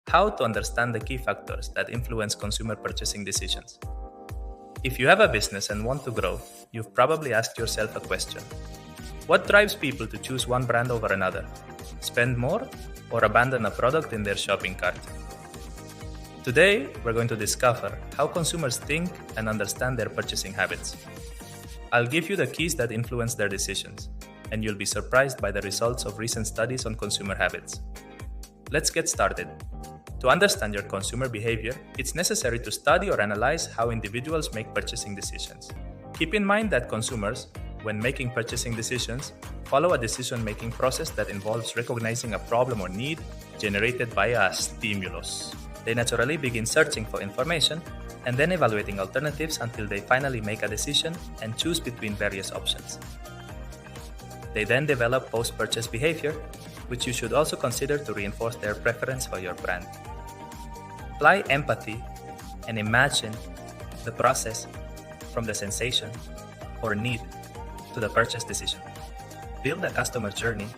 How to understand the key factors that influence consumer purchasing decisions. If you have a business and want to grow, you've probably asked yourself a question. What drives people to choose one brand over another? Spend more or abandon a product in their shopping cart? Today, we're going to discover how consumers think and understand their purchasing habits. I'll give you the keys that influence their decisions, and you'll be surprised by the results of recent studies on consumer habits. Let's get started. To understand your consumer behavior, it's necessary to study or analyze how individuals make purchasing decisions. Keep in mind that consumers, when making purchasing decisions, follow a decision-making process that involves recognizing a problem or need generated by a stimulus. They naturally begin searching for information and then evaluating alternatives until they finally make a decision and choose between various options. They then develop post-purchase behavior, which you should also consider to reinforce their preference for your brand. Apply empathy and imagine the process from the sensation or need to the purchase decision. Build a customer journey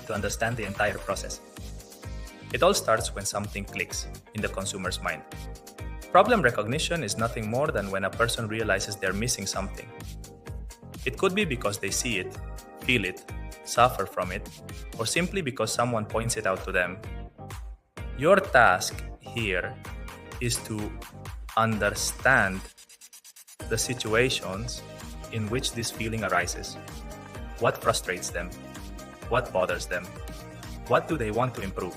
to understand the entire process. It all starts when something clicks in the consumer's mind. Problem recognition is nothing more than when a person realizes they're missing something. It could be because they see it, feel it, suffer from it, or simply because someone points it out to them. Your task here is to understand the situations in which this feeling arises. What frustrates them? What bothers them? What do they want to improve?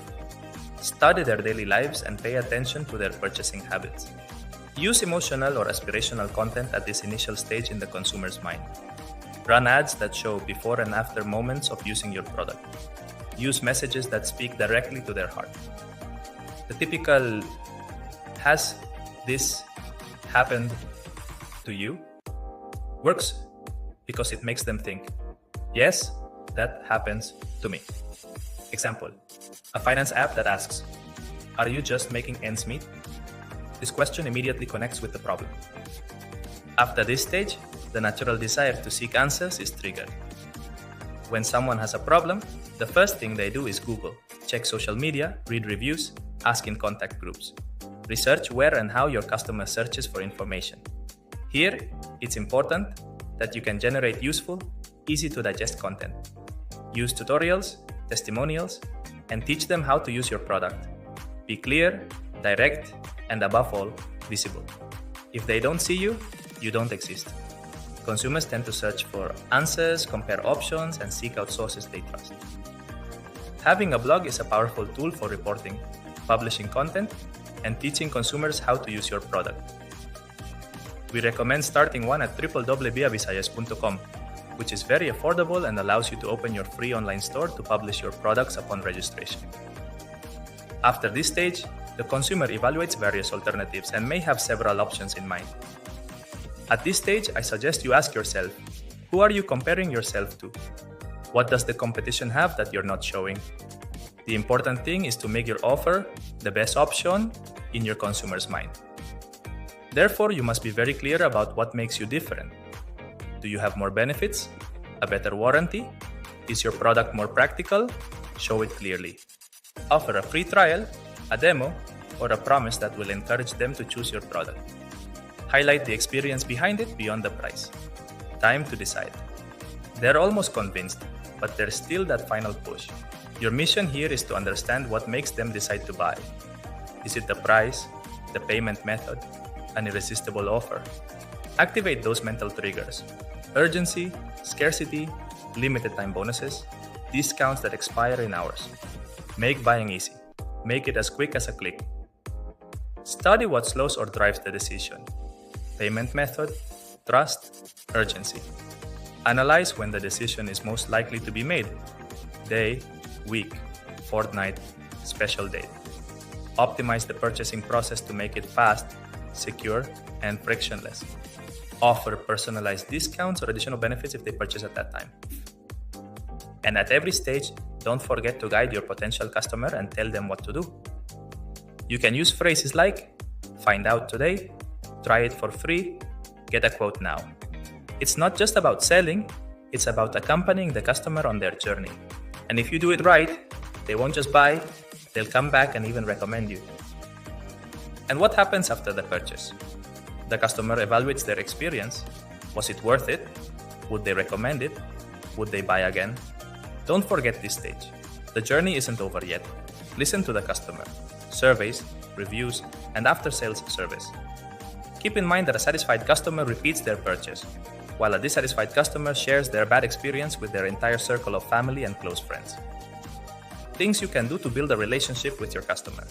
Study their daily lives and pay attention to their purchasing habits. Use emotional or aspirational content at this initial stage in the consumer's mind. Run ads that show before and after moments of using your product. Use messages that speak directly to their heart. The typical, "Has this happened to you?" works because it makes them think, "Yes, that happens to me." Example, a finance app that asks, "Are you just making ends meet?" This question immediately connects with the problem. After this stage, the natural desire to seek answers is triggered. When someone has a problem, the first thing they do is Google, check social media, read reviews, ask in contact groups. Research where and how your customer searches for information. Here, it's important that you can generate useful, easy to digest content. Use tutorials, testimonials, and teach them how to use your product. Be clear, direct, and above all, visible. If they don't see you, you don't exist. Consumers tend to search for answers, compare options, and seek out sources they trust. Having a blog is a powerful tool for reporting, publishing content, and teaching consumers how to use your product. We recommend starting one at www.viavisayas.com, which is very affordable and allows you to open your free online store to publish your products upon registration. After this stage, the consumer evaluates various alternatives and may have several options in mind. At this stage, I suggest you ask yourself, who are you comparing yourself to? What does the competition have that you're not showing? The important thing is to make your offer the best option in your consumer's mind. Therefore, you must be very clear about what makes you different. Do you have more benefits? A better warranty? Is your product more practical? Show it clearly. Offer a free trial, a demo, or a promise that will encourage them to choose your product. Highlight the experience behind it beyond the price. Time to decide. They're almost convinced, but there's still that final push. Your mission here is to understand what makes them decide to buy. Is it the price, the payment method, an irresistible offer? Activate those mental triggers. Urgency, scarcity, limited time bonuses, discounts that expire in hours. Make buying easy. Make it as quick as a click. Study what slows or drives the decision. Payment method, trust, urgency. Analyze when the decision is most likely to be made. Day, week, fortnight, special date. Optimize the purchasing process to make it fast, secure, and frictionless. Offer personalized discounts or additional benefits if they purchase at that time. And at every stage, don't forget to guide your potential customer and tell them what to do. You can use phrases like, "Find out today," "Try it for free," "Get a quote now." It's not just about selling, it's about accompanying the customer on their journey. And if you do it right, they won't just buy, they'll come back and even recommend you. And what happens after the purchase? The customer evaluates their experience. Was it worth it? Would they recommend it? Would they buy again? Don't forget this stage. The journey isn't over yet. Listen to the customer. Surveys, reviews, and after-sales service. Keep in mind that a satisfied customer repeats their purchase, while a dissatisfied customer shares their bad experience with their entire circle of family and close friends. Things you can do to build a relationship with your customer.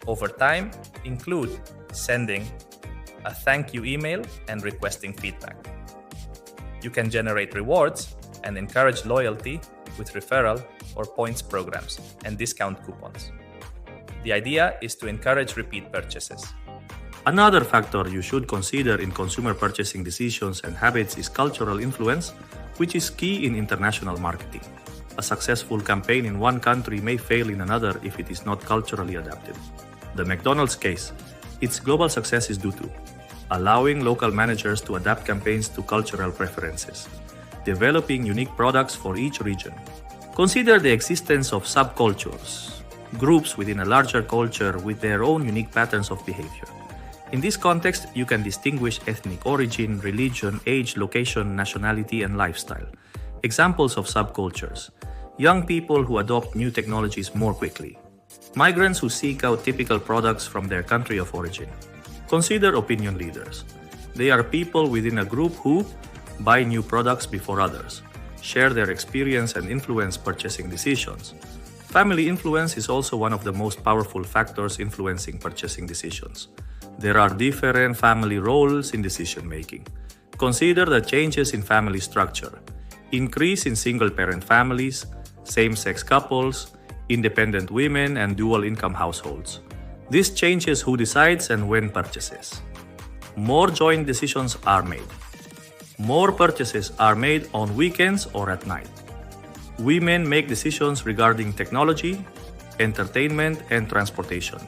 Over time, include sending a thank you email and requesting feedback. You can generate rewards and encourage loyalty with referral or points programs and discount coupons. The idea is to encourage repeat purchases. Another factor you should consider in consumer purchasing decisions and habits is cultural influence, which is key in international marketing. A successful campaign in one country may fail in another if it is not culturally adapted. The McDonald's case, its global success is due to allowing local managers to adapt campaigns to cultural preferences, developing unique products for each region. Consider the existence of subcultures, groups within a larger culture with their own unique patterns of behavior. In this context, you can distinguish ethnic origin, religion, age, location, nationality, and lifestyle. Examples of subcultures: young people who adopt new technologies more quickly, migrants who seek out typical products from their country of origin. Consider opinion leaders. They are people within a group who buy new products before others, share their experience, and influence purchasing decisions. Family influence is also one of the most powerful factors influencing purchasing decisions. There are different family roles in decision-making. Consider the changes in family structure, increase in single-parent families, same-sex couples, independent women, and dual-income households. This changes who decides and when purchases. More joint decisions are made. More purchases are made on weekends or at night. Women make decisions regarding technology, entertainment, and transportation.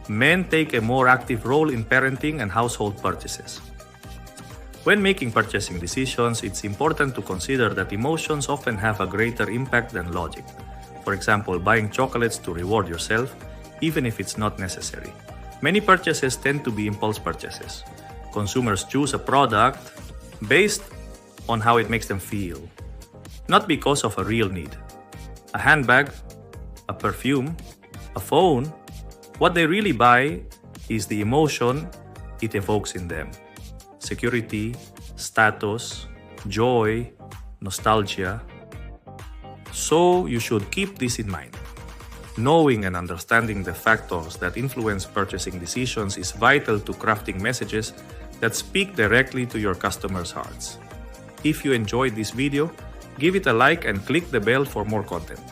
Men take a more active role in parenting and household purchases. When making purchasing decisions, it's important to consider that emotions often have a greater impact than logic. For example, buying chocolates to reward yourself, even if it's not necessary. Many purchases tend to be impulse purchases. Consumers choose a product based on how it makes them feel, not because of a real need. A handbag, a perfume, a phone, what they really buy is the emotion it evokes in them. Security, status, joy, nostalgia. So you should keep this in mind. Knowing and understanding the factors that influence purchasing decisions is vital to crafting messages that speak directly to your customers' hearts. If you enjoyed this video, give it a like and click the bell for more content.